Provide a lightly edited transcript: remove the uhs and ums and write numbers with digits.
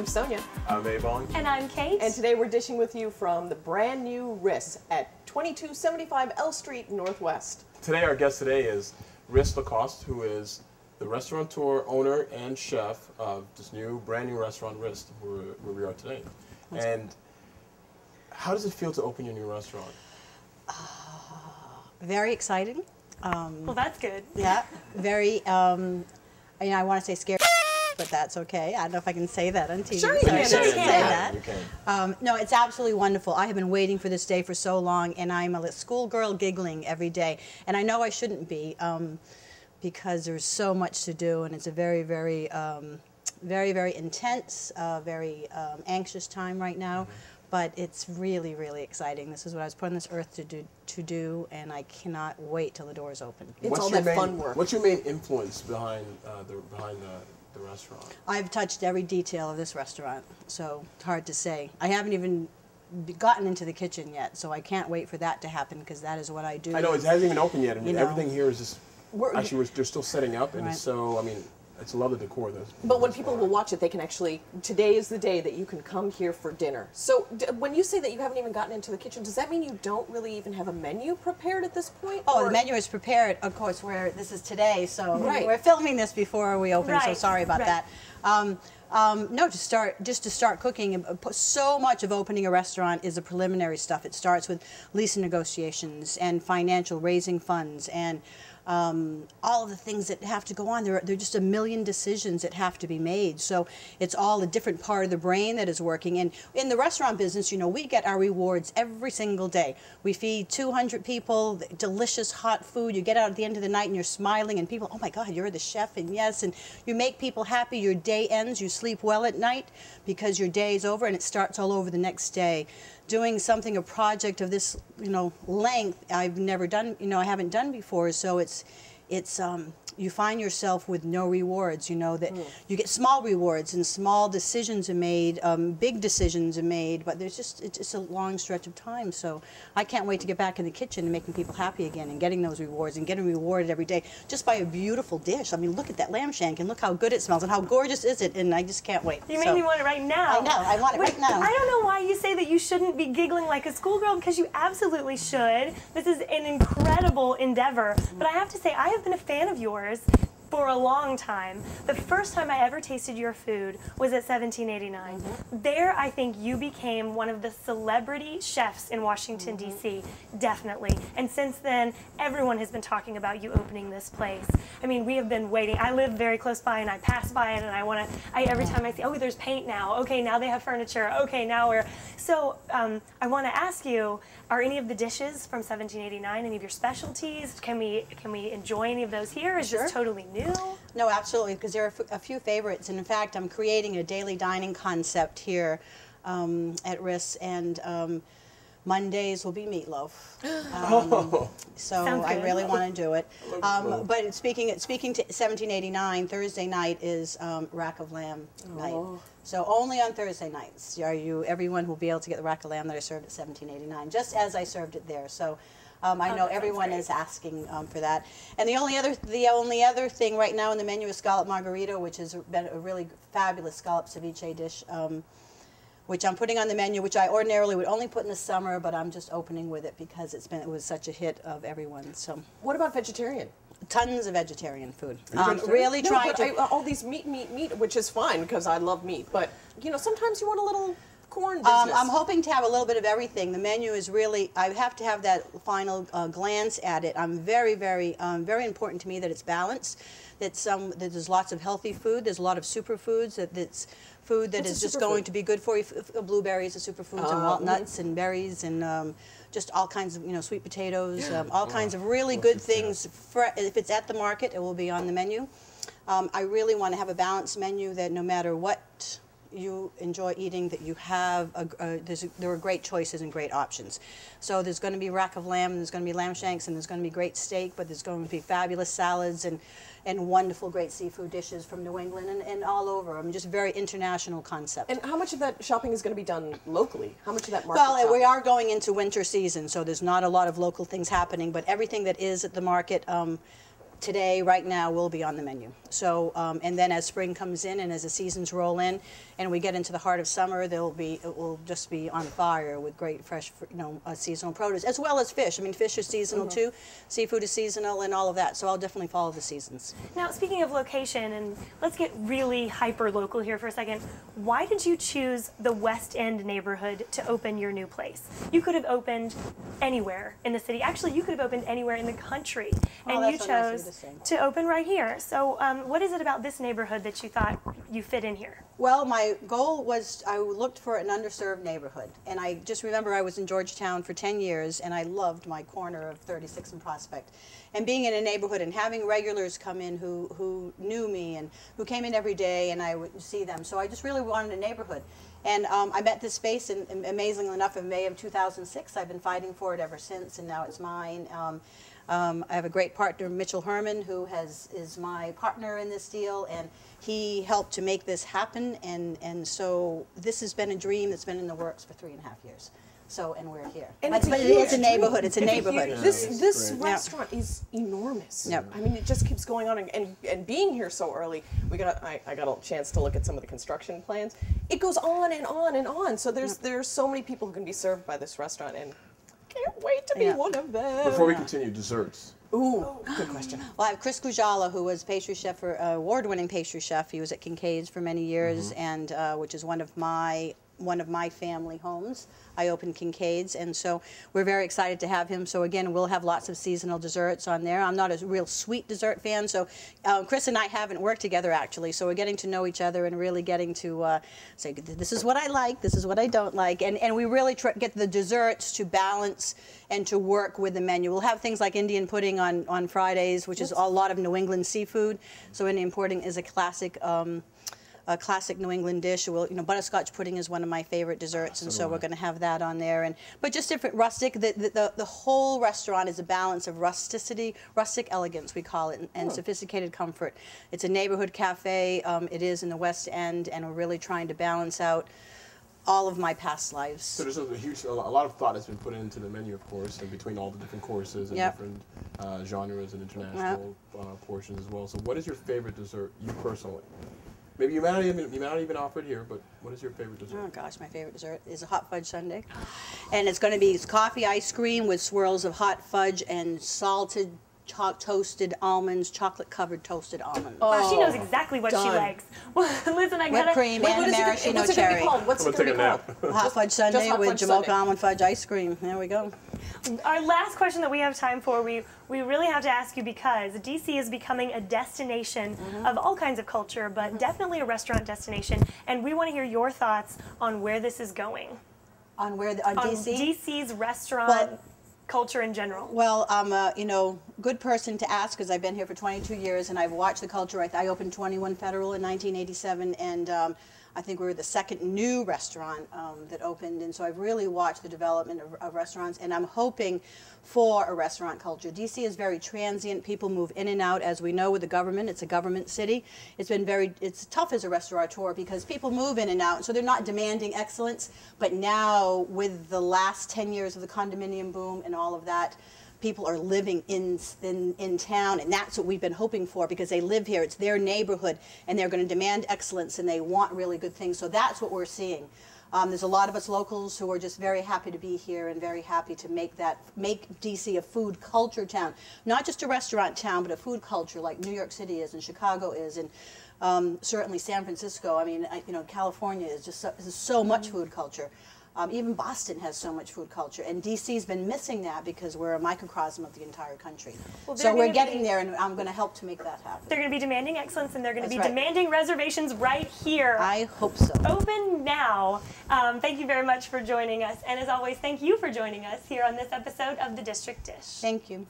I'm Sonya. I'm Ebong. And I'm Kate. And today we're dishing with you from the brand new Ris at 2275 L Street Northwest. Today our guest today is Ris Lacoste, who is the restaurateur, owner, and chef of this brand new restaurant, Ris, where we are today. And how does it feel to open your new restaurant? Very exciting. Well, that's good. Yeah, very, I want to say scary, but that's okay. I don't know if I can say that on TV. Sure you so can. I shouldn't Sure say you that. You can. No, it's absolutely wonderful. I have been waiting for this day for so long, and I'm a schoolgirl giggling every day. And I know I shouldn't be, because there's so much to do, and it's a very, very, very intense, very anxious time right now. But it's really, really exciting. This is what I was put on this earth to do, and I cannot wait till the doors open. It's all that fun work. What's your main influence behind the restaurant? I've touched every detail of this restaurant, so it's hard to say. I haven't even gotten into the kitchen yet, so I can't wait for that to happen because that is what I do. I know, it hasn't even opened yet. I mean, You know. everything here is just, actually, they're still setting up, and Right. so, I mean, it's love the decor. But when people will watch it, they can actually, today is the day that you can come here for dinner. So when you say that you haven't even gotten into the kitchen, does that mean you don't really even have a menu prepared at this point? Oh, or? the menu is prepared, of course, this is today, so Right. we're filming this before we open, so Right, sorry about right. that. No, just to start cooking, so much of opening a restaurant is the preliminary stuff. It starts with lease negotiations and financial, raising funds, and all of the things that have to go on. There are just a million decisions that have to be made. So it's all a different part of the brain that is working. And in the restaurant business, you know, we get our rewards every single day. We feed 200 people delicious hot food. You get out at the end of the night and you're smiling, and people, oh my God, you're the chef, and yes, and you make people happy. Your day ends. You sleep well at night because your day is over, and it starts all over the next day. Doing something, a project of this, length, I've never done, I haven't done before. So it's you find yourself with no rewards. That you get small rewards and small decisions are made, big decisions are made, but it's just a long stretch of time. So I can't wait to get back in the kitchen and making people happy again and getting those rewards and getting rewarded every day just by a beautiful dish. I mean, look at that lamb shank and look how good it smells and how gorgeous is it, and I just can't wait. You made me want it right now. I know, I want it right now. I don't know why you say that you shouldn't be giggling like a schoolgirl, because you absolutely should. This is an incredible endeavor. But I have to say, I have been a fan of yours for a long time. The first time I ever tasted your food was at 1789. There, I think you became one of the celebrity chefs in Washington, D.C., definitely. And since then, everyone has been talking about you opening this place. I mean, we have been waiting. I live very close by, and I pass by it, and every time I see, oh, there's paint now. Okay, now they have furniture. Okay, now we're... So, I want to ask you, are any of the dishes from 1789, any of your specialties? Can we enjoy any of those here? Is this totally new? No, absolutely, because there are a few favorites, and in fact, I'm creating a daily dining concept here at Ris, and Mondays will be meatloaf. So I really want to do it. But speaking to 1789, Thursday night is rack of lamb night. So only on Thursday nights everyone will be able to get the rack of lamb that I served at 1789, just as I served it there. So. I know everyone is asking for that. And the only other thing right now in the menu is scallop margarita, which has been a really fabulous scallop ceviche dish, which I'm putting on the menu, which I ordinarily would only put in the summer, but I'm just opening with it because it was such a hit of everyone. So. What about vegetarian? Tons of vegetarian food. Really trying to all these meat, which is fine because I love meat. But sometimes you want a little corn business. I'm hoping to have a little bit of everything. The menu is really, I have to have that final glance at it. I'm very, very important to me that it's balanced, that there's lots of healthy food, there's a lot of superfoods, that's food that is just going to be good for you. Blueberries are superfoods, and walnuts and berries, and just all kinds of, sweet potatoes, all kinds of really good things. If it's at the market, it will be on the menu. I really want to have a balanced menu that no matter what you enjoy eating, that you have there are great choices and great options. So there's going to be rack of lamb, and there's going to be lamb shanks, and there's going to be great steak, but there's going to be fabulous salads and wonderful great seafood dishes from New England and all over. I mean, just very international concept. And how much of that shopping is going to be done locally? How much of that market Well, shopping? we are going into winter season, so there's not a lot of local things happening, but everything that is at the market today, right now, will be on the menu. So, and then as spring comes in and as the seasons roll in, and we get into the heart of summer, it will just be on fire with great fresh, seasonal produce, as well as fish. I mean, fish is seasonal too, seafood is seasonal, and all of that. So I'll definitely follow the seasons. Now, speaking of location, and let's get really hyper local here for a second. Why did you choose the West End neighborhood to open your new place? You could have opened anywhere in the city. Actually, you could have opened anywhere in the country, and you chose to open right here. So, what is it about this neighborhood that you thought you fit in here? Well, my goal was I looked for an underserved neighborhood, and I just remember I was in Georgetown for 10 years, and I loved my corner of 36 and Prospect. And being in a neighborhood and having regulars come in who knew me and who came in every day, and I would see them. So I just really wanted a neighborhood. And I met this space, and amazingly enough, in May of 2006. I've been fighting for it ever since, and now it's mine. I have a great partner, Mitchell Herman, who is my partner in this deal, and he helped to make this happen. And so this has been a dream that's been in the works for 3.5 years. So, and we're here. And but it's a neighborhood. It's a neighborhood. This restaurant is enormous. Yep. I mean, it just keeps going on, and being here so early, I got a chance to look at some of the construction plans. It goes on and on and on. So there's so many people who can be served by this restaurant, and can't wait to be one of them. Before we continue, desserts. Ooh, good question. Well, I have Chris Gujala, who was pastry chef, for award-winning pastry chef. He was at Kincaid's for many years, and which is one of my family homes. I opened Kincaid's, and so we're very excited to have him. So again, we'll have lots of seasonal desserts on there. I'm not a real sweet dessert fan, so Chris and I haven't worked together actually, so we're getting to know each other and really getting to say, this is what I like, this is what I don't like, and we really get the desserts to balance and to work with the menu. We'll have things like Indian pudding on Fridays, which is a lot of New England seafood, so Indian pudding is a classic New England dish. Butterscotch pudding is one of my favorite desserts, and so we're going to have that on there. But just different rustic. The whole restaurant is a balance of rusticity, rustic elegance, we call it, and sophisticated comfort. It's a neighborhood cafe. It is in the West End, and we're really trying to balance out all of my past lives. So there's a lot of thought has been put into the menu, of course, and between all the different courses and different genres and international portions as well. So what is your favorite dessert, you personally? Maybe you might not even offer it here, but what is your favorite dessert? Oh gosh, my favorite dessert is a hot fudge sundae, and it's going to be coffee ice cream with swirls of hot fudge and salted toasted almonds, chocolate-covered toasted almonds. Wow, she knows exactly what she likes. Well, listen, I gotta... Whipped cream and maraschino cherry. What's it going to be called? Hot fudge sundae with Jamocha almond fudge ice cream. There we go. Our last question that we have time for, we really have to ask you, because DC is becoming a destination of all kinds of culture, but definitely a restaurant destination, and we want to hear your thoughts on where this is going. On where? On DC? DC's restaurant culture in general. Well, I'm a good person to ask, because I've been here for 22 years and I've watched the culture. I opened 21 Federal in 1987, and I think we were the second new restaurant that opened, and so I've really watched the development of restaurants, and I'm hoping for a restaurant culture. DC is very transient. People move in and out, as we know with the government. It's a government city. It's tough as a restaurateur because people move in and out, so they're not demanding excellence. But now, with the last 10 years of the condominium boom and all of that, people are living in town, and that's what we've been hoping for, because they live here. It's their neighborhood, and they're going to demand excellence, and they want really good things. So that's what we're seeing. There's a lot of us locals who are just very happy to be here and very happy to make DC a food culture town. Not just a restaurant town, but a food culture like New York City is and Chicago is, and certainly San Francisco. I mean, California is just so much food culture. Even Boston has so much food culture, and DC's been missing that because we're a microcosm of the entire country. Well, so we're getting there, and I'm going to help to make that happen. They're going to be demanding excellence, and they're going to be demanding reservations right here. I hope so. Open now. Thank you very much for joining us, and as always, thank you for joining us here on this episode of The District Dish. Thank you.